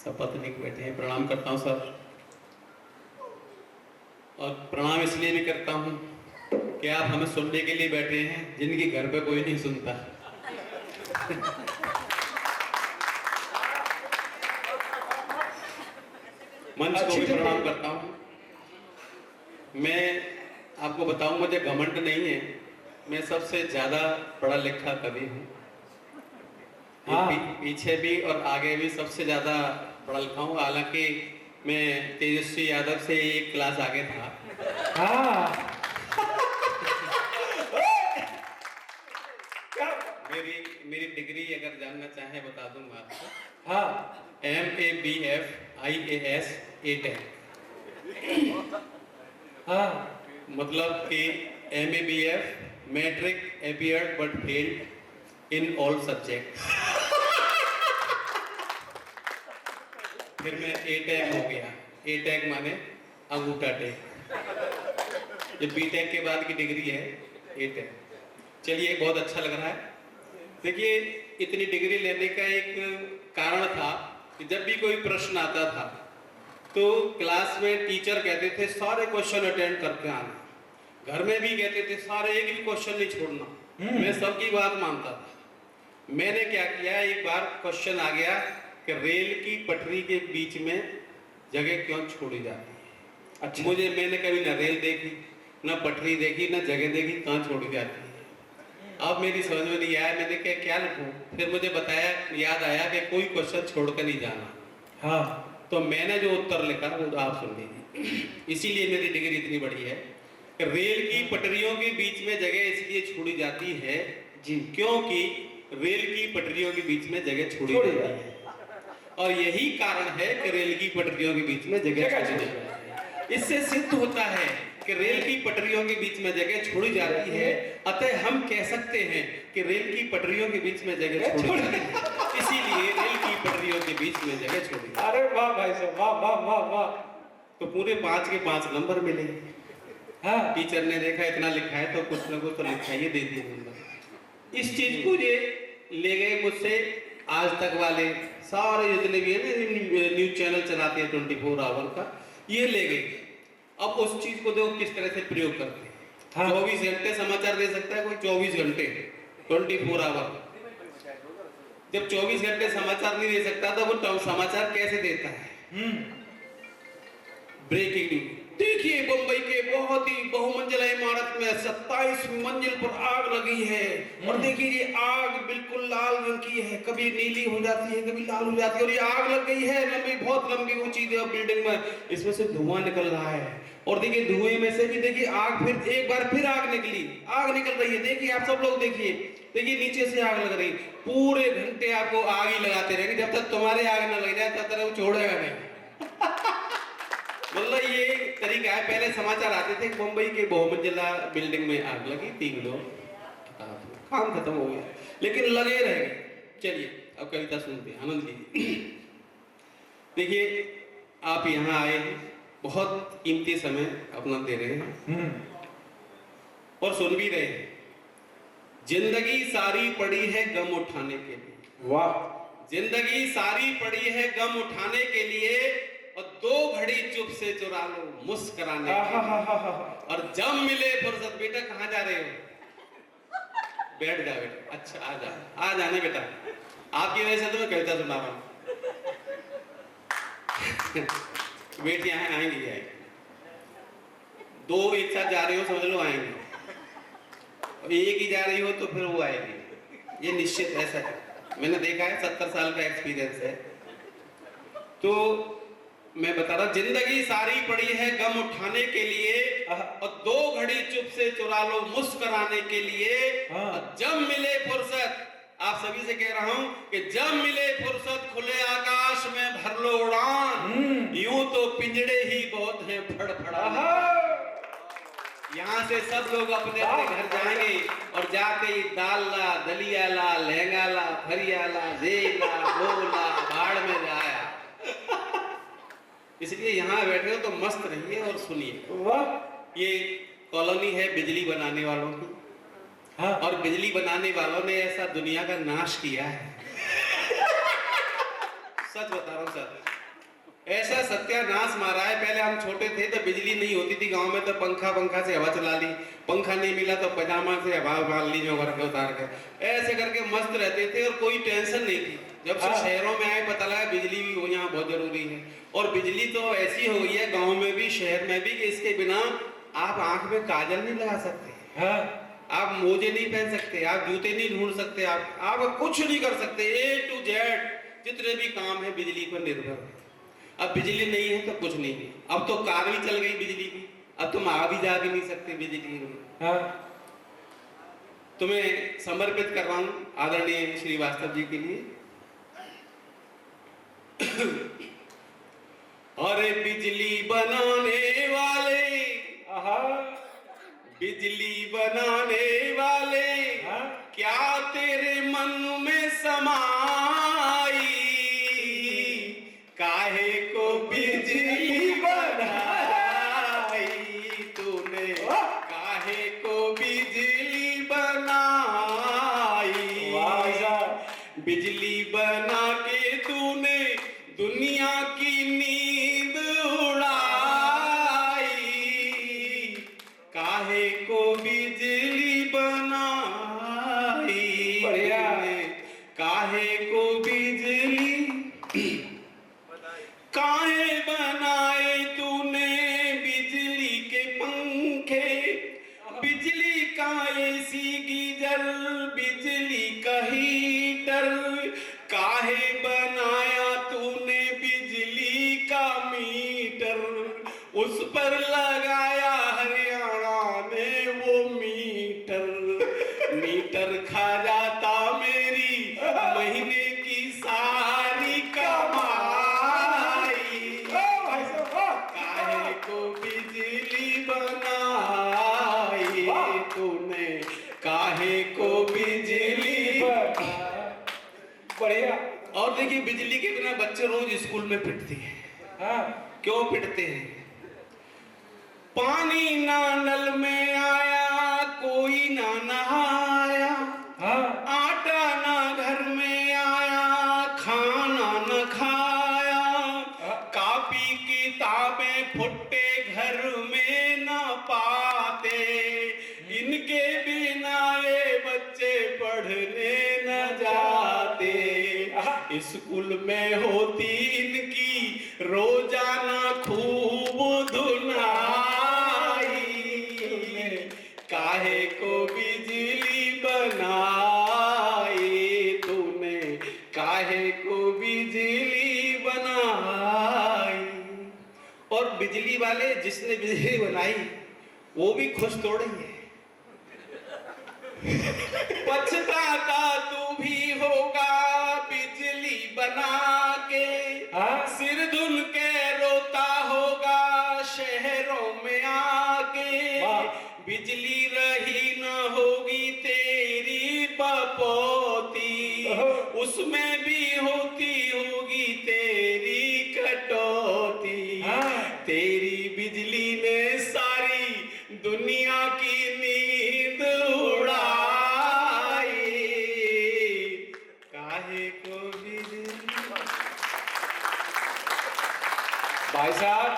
शपथ लेके बैठे हैं। प्रणाम करता हूँ सर, और प्रणाम इसलिए भी करता हूँ कि आप हमें सुनने के लिए बैठे हैं जिनके घर पे कोई नहीं सुनता। मंच को भी प्रणाम करता हूँ। मैं आपको बताऊं, मुझे घमंड नहीं है, मैं सबसे ज्यादा पढ़ा लिखा कवि हूँ। पीछे भी और आगे भी सबसे ज्यादा पढ़ा लिखा हूँ। हालांकि मैं तेजस्वी यादव से एक क्लास आगे था। हाँ मेरी डिग्री अगर जानना चाहे बता दूंगा आपको। हाँ MABF IAS A-Tech। हाँ मतलब कि MABF matric appeared but failed in all subjects। फिर मैं A-Tech हो गया। A-Tech माने अंगूठा टेक। ये B-Tech के बाद की डिग्री है A-Tech। चलिए, बहुत अच्छा लग रहा है। देखिए, इतनी डिग्री लेने का एक कारण था कि जब भी कोई प्रश्न आता था तो क्लास में टीचर कहते थे सारे क्वेश्चन अटेंड करके आना। घर में भी कहते थे सारे एक भी क्वेश्चन नहीं छोड़ना। मैं सबकी बात मानता था। मैंने क्या किया, एक बार क्वेश्चन आ गया कि रेल की पटरी के बीच में जगह क्यों छोड़ी जाती है। अच्छा। मैंने कभी ना रेल देखी, ना पटरी देखी, ना जगह देखी, कहाँ छोड़ी जाती है। अब मेरी समझ में नहीं आया, मैंने क्या लिखूं। फिर मुझे बताया, याद आया कि कोई क्वेश्चन छोड़कर नहीं जाना। हाँ तो मैंने जो उत्तर लिखा वो आप सुन लीजिए। इसीलिए मेरी डिग्री इतनी बड़ी है कि रेल की पटरियों के बीच में जगह इसलिए छोड़ी जाती है जी, क्योंकि रेल की पटरियों के बीच में जगह छोड़ी जाती है। और यही कारण है कि रेल की पटरियों के बीच में जगह छोड़ी जाती है। इससे सिद्ध होता है कि रेल की पटरियों के बीच में जगह छोड़ी जाती है, अतः हम कह सकते हैं कि रेल की पटरियों के बीच में जगह छोड़ी जाती है, इसीलिए रेल की पटरियों के बीच में जगह छोड़ी। अरे वाह भाई साहब, वाह वाह वाह वाह। तो पूरे 5 के 5 नंबर मिले। हाँ टीचर ने देखा इतना लिखा है तो कुछ ना कुछ तो लिखा ही दे दिए नंबर। इस चीज को ये ले गए मुझसे आज तक वाले सारे जितने भी है ना न्यूज चैनल चलाते हैं 24 आवर का, ये ले गए। अब उस चीज को देखो किस तरह से प्रयोग करते हैं। हाँ। 24 घंटे समाचार दे सकता है कोई, 24 घंटे 24 आवर। जब 24 घंटे समाचार नहीं दे सकता तो वो समाचार कैसे देता है? Breaking news. देखिए, मुंबई के बहुत ही बहुमंजिला इमारत में 27 मंजिल पर आग लगी है, और देखिए ये आग बिल्कुल लाल रंग की है, कभी नीली हो जाती है, कभी लाल हो जाती है, और ये आग लग गई है लंबी, बहुत लंबी ऊंची बिल्डिंग में। इसमें से धुआं निकल रहा है, और देखिए धुएं में से भी देखिए आग, फिर एक बार फिर आग निकली, आग निकल रही है। देखिए आप सब लोग देखिए, देखिए नीचे से आग लग रही। पूरे घंटे आपको आग ही लगाते रहेंगे, जब तक तुम्हारे आग ना लग जाए तब तक वो छोड़ेगा नहीं। मतलब ये तरीका है। पहले समाचार आते थे मुंबई के बहुमंजिला बिल्डिंग में आग लगी, 3 लोग, काम खत्म हो गया, लेकिन लगे रह गए। चलिए अब कविता सुनते हैं, आनंद लीजिए। देखिए, आप यहाँ आए हैं, बहुत कीमती समय अपना दे रहे हैं और सुन भी रहे हैं। जिंदगी सारी पड़ी है गम उठाने के लिए। वाह। जिंदगी सारी पड़ी है गम उठाने के लिए, और 2 घड़ी चुप से चुरा लो मुस्कुराने के लिए। और जब मिले फुर्सत, बेटा कहाँ जा रहे हो? बैठ जा बेटा। अच्छा आ जाना बेटा, आपकी वजह से तो मैं कविता सुना रहा हूँ। बेटियां हैं, आएंगी। 2 एक साथ जा रही हो समझ लो आएंगे, एक ही जा रही हो तो फिर वो आएगी, ये निश्चित ऐसा है। मैंने देखा है, 70 साल का एक्सपीरियंस है। तो मैं बता रहा, जिंदगी सारी पड़ी है गम उठाने के लिए, और 2 घड़ी चुप से चुरा लो मुस्कुराने के लिए। और जब मिले फुर्सत, आप सभी से कह रहा हूं कि जब मिले फुर्सत खुले आकाश में भर लो उड़ान। यूं तो पिंजड़े ही बहुत हैं फड़फड़ा। यहाँ से सब लोग अपने अपने घर जाएंगे, और जाते ही दाल ला, दलिया ला, लहंगा ला, फरिया ला, जेब ला, बोला, भाड़ में जाया। इसलिए यहाँ बैठे हो तो मस्त रहिए और सुनिए। वाह। ये कॉलोनी है बिजली बनाने वालों की। हाँ। और बिजली बनाने वालों ने ऐसा दुनिया का नाश किया है, सच बता रहा हूँ सर, ऐसा सत्यानाश मारा है। पहले हम छोटे थे तो बिजली नहीं होती थी गांव में, तो पंखा से हवा चला ली, पंखा नहीं मिला तो पजामा से हवा उबाल ली जो घर के उतार के, ऐसे करके मस्त रहते थे और कोई टेंशन नहीं थी। जब से शहरों में आए पता लगा बिजली भी हो यहाँ बहुत जरूरी है। और बिजली तो ऐसी हो गई है गाँव में भी शहर में भी कि इसके बिना आप आंख में काजल नहीं लगा सकते, हाँ आप मोजे नहीं पहन सकते, आप जूते नहीं ढूंढ सकते, आप कुछ नहीं कर सकते। A to Z जितने भी काम है बिजली पर निर्भर है। अब बिजली नहीं है तो कुछ नहीं है। अब तो कार भी चल गई बिजली की, अब तुम आ भी जा भी नहीं सकते बिजली में। हाँ तुम्हें समर्पित करवाऊं आदरणीय श्रीवास्तव जी के लिए। अरे बिजली बनाने वाले, आहा बिजली बनाने वाले, हाँ क्या तेरे मन में समाई, काहे को बिजली बनाई तूने, काहे को बिजली बनाई। वाह साहब, बिजली बना के तूने दुनिया की नींद उड़ाई, काहे को बिजली बनाई, बढ़िया। काहे को बिजली, काहे बनाए तूने बिजली के पंखे, बिजली का एसी गीजर, बिजली का हीटर, काहे बनाया तूने बिजली का मीटर, उस पर लगाया हरियाणा में वो मीटर, मीटर खा जाता मेरी महीने की सारी कमाई, काहे को बिजली बनाई तूने, काहे को बिजली। बढ़िया। और देखिए बिजली के बिना बच्चे रोज स्कूल में पिटते हैं। हाँ क्यों पिटते हैं? पानी ना नल में आया, कोई ना नहाया, हाँ आटा ना घर में आया, खाना न खाया, कापी किताबें फुट्टे घर में न पाते, इनके बिना ये बच्चे पढ़ने न जाते, स्कूल में होती इनकी रोजाना खूब धुनाई, काहे को बिजली बनाई तूने, काहे को बिजली बनाई। और बिजली वाले जिसने बिजली बनाई वो भी खुश थोड़ी है, पछताता तू भी होगा बिजली बना के, हाँ सिर धुन के रोता होगा शहरों में आके, वाह। बिजली रही न होगी तेरी बपोती, उसमें भी होती होगी तेरी कटौती, हाँ। तेरी बिजली ने सारी दुनिया की नींद उड़ाई, काहे को बिजली। भाई साहब,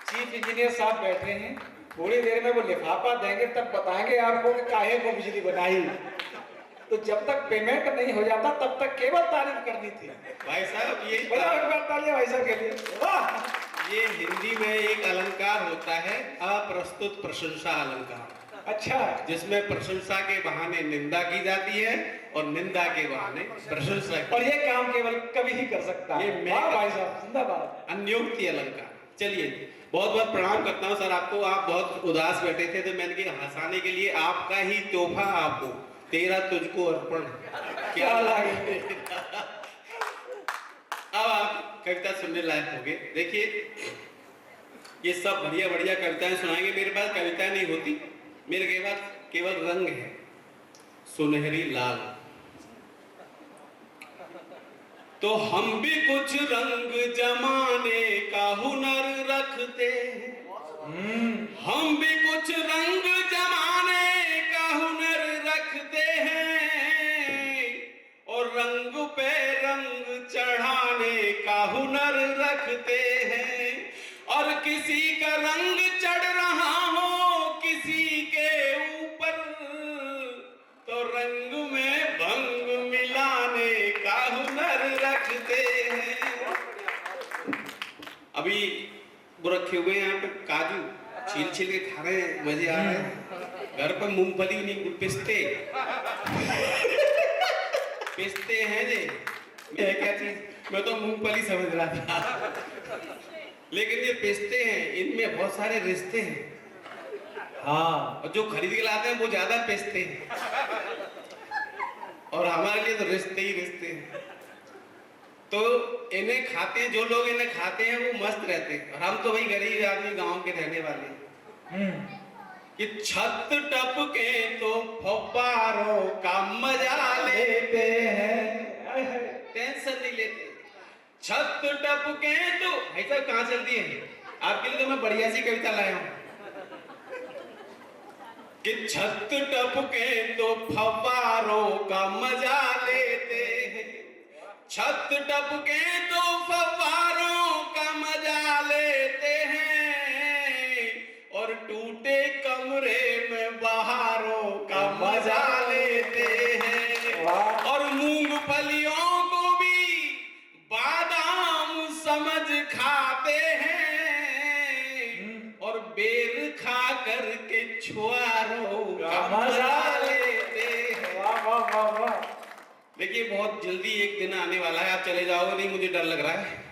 चीफ इंजीनियर साहब बैठे हैं, थोड़ी देर में वो लिफाफा देंगे तब बताएंगे आपको कि काहे को बिजली बनाई। तो जब तक पेमेंट नहीं हो जाता तब तक केवल तारीफ करनी थी। भाई साहब ये बजाओ एक बार तालियां भाई साहब के लिए। वाह! ये हिंदी में एक अलंकार होता है अप्रस्तुत प्रशंसा अलंकार, अच्छा, जिसमें प्रशंसा के बहाने निंदा की जाती है और निंदा के बहाने प्रशंसा की। और ये काम केवल कवि ही कर सकता है। ये मैं वाह कर- भाई साहब, जिंदाबाद। अन्योक्ति अलंकार। चलिए बहुत बहुत प्रणाम करता हूँ सर आपको। आप बहुत उदास बैठे थे तो मैंने कहा हंसाने के लिए आपका ही तोहफा आपको, तेरा तुझको अर्पण। क्या लागे। अब आप कविता सुनने लायक हो गए। देखिए ये सब बढ़िया बढ़िया कविताएं सुनाएंगे। मेरे पास कविता नहीं होती, मेरे के पास केवल रंग है, सुनहरी लाल। तो हम भी कुछ रंग जमाने का हुनर रखते हैं, हम भी कुछ रंग जमाने का हुनर रखते हैं, और रंग पे रंग हुनर रखते हैं, और किसी का रंग चढ़ रहा हो किसी के ऊपर, तो रंग में भंग मिलाने का हुनर रखते हैं। अभी वो रखे हुए हैं यहाँ पे काजू, छील छील के खा रहे हैं, मजे आ रहे हैं। घर पर मूंगफली नहीं, पिस्ते पिस्ते हैं जी। ये क्या चीज, मैं तो मूंगफली समझ रहा था, लेकिन ये पिस्ते हैं, इनमें बहुत सारे रिश्ते हैं। हाँ, और जो खरीद के लाते हैं वो ज्यादा पिस्ते हैं, और हमारे लिए तो रिश्ते ही रिश्ते हैं। तो इन्हें खाते हैं, जो लोग इन्हें खाते हैं वो मस्त रहते हैं, और हम तो भाई गरीब आदमी गांव के रहने वाले हैं। कि छत टपके तो फव्वारों का मजा लेते हैं, टेंशन नहीं लेते। छत टपके तो भाई साहब कहाँ चलती है, आपके लिए तो मैं बढ़िया सी कविता लाया हूं कि छत टपके तो फव्वारों का मजा लेते हैं, छत टपके तो फव्वारों का मजा लेते हैं, और टूटे कमरे में बहारों का मजा लेते हैं, और मूंगफलियों को भी बादाम समझ खाते हैं, और बेर खा करके छुआरों का मजा लेते हैं। वाह वाह वाह वाह। देखिए बहुत जल्दी एक दिन आने वाला है, आप चले जाओगे नहीं, मुझे डर लग रहा है।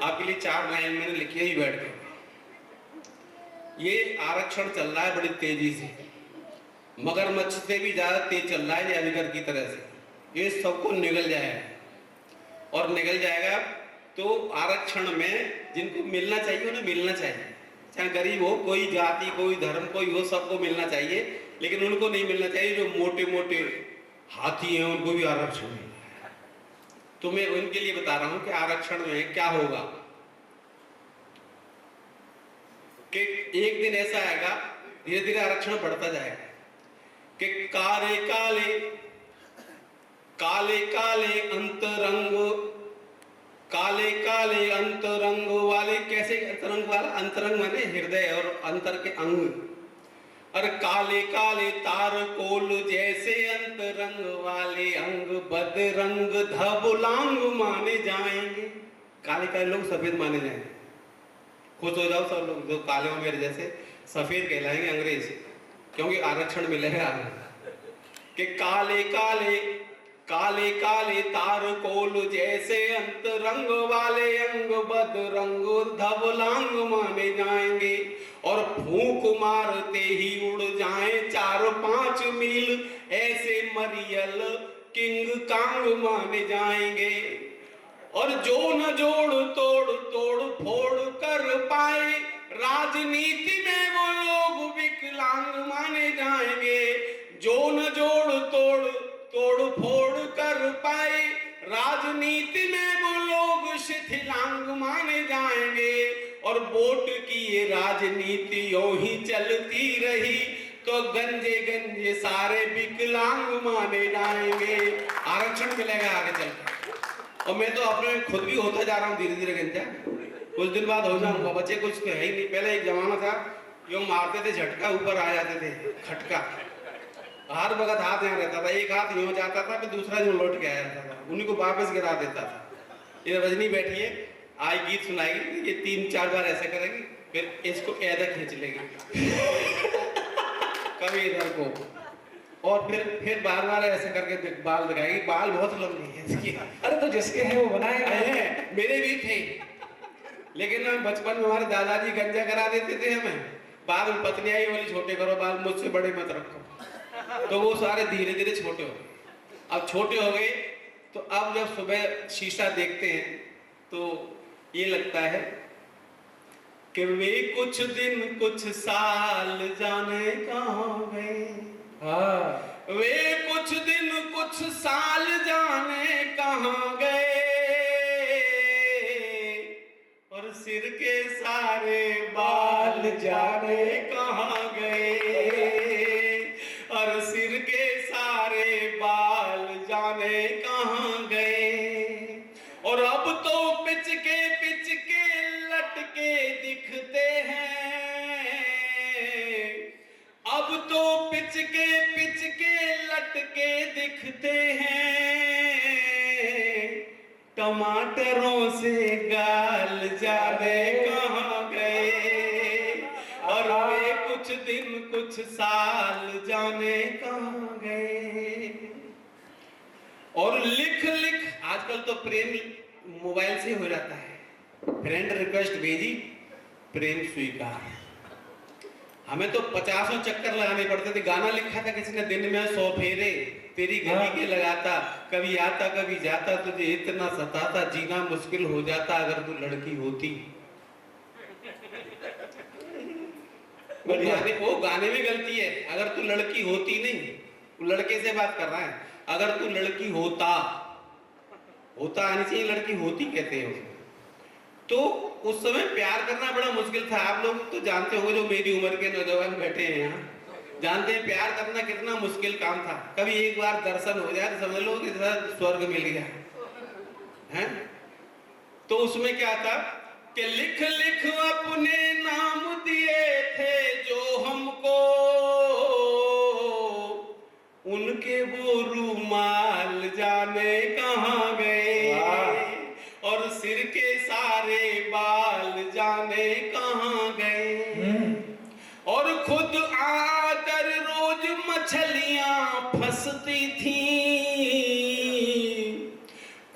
आपके लिए 4 लाइन मैंने लिखी है ही बैठ के। ये आरक्षण चल रहा है बड़ी तेजी से, मगरमच्छ से भी ज्यादा तेज चल रहा है अजगर की तरह से। ये सबको निगल जाएगा, और निगल जाएगा तो आरक्षण में जिनको मिलना चाहिए उन्हें मिलना चाहिए, चाहे गरीब हो, कोई जाति, कोई धर्म, कोई हो, सबको मिलना चाहिए। लेकिन उनको नहीं मिलना चाहिए जो मोटे मोटे हाथी हैं, उनको भी आरक्षण मिलना है। तो मैं उनके लिए बता रहा हूं कि आरक्षण में क्या होगा कि एक दिन ऐसा आएगा, धीरे धीरे आरक्षण बढ़ता जाएगा कि काले काले काले काले अंतरंग, काले काले अंतरंग वाले, कैसे अंतरंग वाला, अंतरंग माने हृदय और अंतर के अंग, और काले काले तारकोल जैसे अंतरंग वाले अंग बदरंग धबुलांग माने जाएंगे। काले काले लोग सफेद माने जाएंगे, खुश हो जाओ सब लोग जो काले हो मेरे जैसे, सफेद कहलाएंगे अंग्रेज, क्योंकि आरक्षण मिलेगा। कि काले काले काले काले तारकोल जैसे अंतरंग वाले अंग बदरंग धवलांग माने जाएंगे, और फूंक मारते ही उड़ जाएं 4-5 मील ऐसे मरियल किंग कांग माने जाएंगे, और जो न जोड़ तोड़ तोड़ फोड़ कर पाए राजनीति में वो लोग विकलांग माने जाएंगे, जो न जोड़ तोड़ तोड़ फोड़ कर पाए राजनीति में वो लोग शिथिलांग माने जाएंगे, और वोट की ये राजनीति यूं ही चलती रही तो गंजे गंजे सारे विकलांग माने जाएंगे। आरक्षण मिलेगा आगे चलकर, और मैं तो अपने खुद भी होता जा रहा हूँ धीरे धीरे गंजा, कुछ दिन बाद हो जाऊंगा। बच्चे कुछ है ही नहीं, पहले एक जमाना था यूं मारते थे झटका ऊपर आ जाते थे, खटका हर वक्त हाथ यहाँ रहता था, एक हाथ यूं जाता था फिर दूसरा जो लौट के आ जाता था, उन्हीं को वापस गिरा देता था। ये रजनी बैठी है, आज गीत सुनाएगी, ये 3-4 बार ऐसे करेगी, फिर इसको ऐदा खींच लेगी कभी इधर को, और फिर बार बार ऐसे करके बाल दिखाएगी, बाल बहुत लंबी है इसकी। अरे तो जिसके हैं वो बनाए हैं, मेरे भी थे, लेकिन हम बचपन में हमारे दादाजी गंजा करा देते थे हमें, बाद में पत्नी आई बोली छोटे करो बाल, मुझसे बड़े मत रखो, तो वो सारे धीरे धीरे छोटे हो गए। अब छोटे हो गए तो अब जब सुबह शीशा देखते हैं तो ये लगता है कि वे कुछ दिन कुछ साल जाने कहाँ गए। हाँ, वे कुछ दिन कुछ साल जाने कहाँ गए, और सिर के सारे बाल जाने कहाँ गए, और सिर के सारे बाल जाने कहाँ गए, और अब तो पिच के लटके दिखते हैं, अब तो पिच के लटके दिखते हैं, टमाटरों से गाल जाने कहाँ गए, और वे कुछ दिन कुछ साल जाने कहाँ गए। और लिख आजकल तो प्रेम मोबाइल से हो जाता है, फ्रेंड रिक्वेस्ट भेजी, प्रेम स्वीकार। हमें तो 50 चक्कर लगाने पड़ते थे। गाना लिखा था किसी ने, दिन में 100 फेरे तेरी गली के लगाता, कभी आता कभी जाता, तुझे इतना सताता, जीना मुश्किल हो जाता अगर तू लड़की होती। वो गाने में गलती है, अगर तू लड़की होती नहीं, वो लड़के से बात कर रहा है, अगर तू लड़की होता आनी चाहिए, लड़की होती कहते हैं। तो उस समय प्यार करना बड़ा मुश्किल था। आप लोग तो जानते होंगे, जो मेरी उम्र के नौजवान बैठे हैं यहाँ, जानते हैं प्यार करना कितना मुश्किल काम था। कभी एक बार दर्शन हो जाए तो समझ लो कि स्वर्ग मिल गया है। तो उसमें क्या था कि लिख अपने नाम दिए थे जो हमको, उनके वो रूमाल जाने कहाँ गए, और सिर के सारे बाल जाने कहाँ गए। और खुद आकर रोज मछलियां फंसती थी,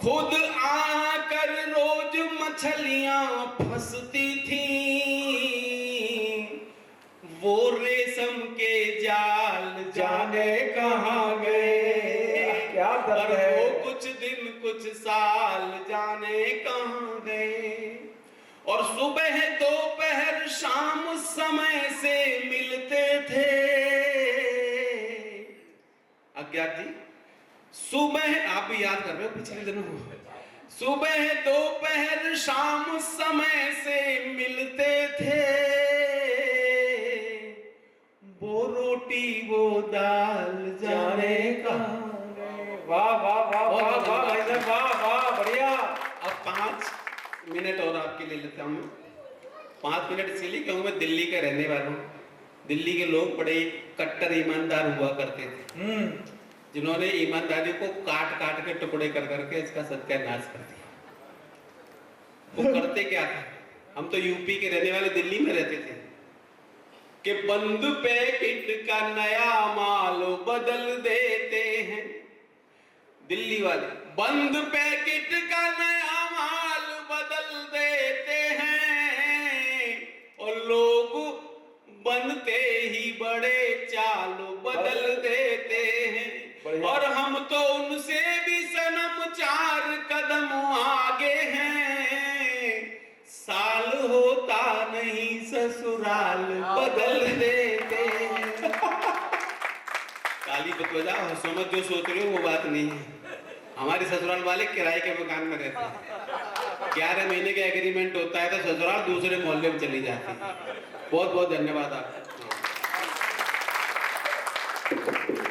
खुद आकर रोज मछलियां फंसती थी, वो रेशम के जाल जाने कहाँ गए, क्या दर्द है। वो कुछ दिन कुछ साल जाने कहाँ गए। और सुबह दोपहर शाम समय से मिलते थे। अज्ञात जी, सुबह आप भी याद कर रहे हो पिछले दिनों को, सुबह दोपहर शाम समय से मिलते थे, वो रोटी वो दाल जाने कहाँ गए। वाह वाह वाह वाह वाह भाई साहब, वाह वाह, बढ़िया। अब 5 मिनट और आपके लिए लेता हूँ। 5 मिनट इसीलिए क्योंकि मैं दिल्ली का रहने वाला हूँ। दिल्ली के लोग बड़े कट्टर ईमानदार हुआ करते थे, जिन्होंने ईमानदारी को काट काट के टुकड़े कर करके इसका सत्यानाश कर दिया। वो करते क्या था, हम तो यूपी के रहने वाले दिल्ली में रहते थे, कि बंद पैकेट का नया माल बदल देते हैं। दिल्ली वाले बंद पैकेट का नया माल बदल देते हैं, और लोग बनते ही बड़े चाल बदल देते हैं। और हम तो उनसे भी सनम 4 कदम आगे हैं, साल होता नहीं ससुराल बदल देते हैं। काली बतवजा हंसो मत, जो सोच रहे हो वो बात नहीं है। हमारे ससुराल वाले किराए के मकान में रहते हैं, 11 महीने का एग्रीमेंट होता है तो ससुराल दूसरे मोहल्ले में चली जाती है। बहुत बहुत धन्यवाद आपका।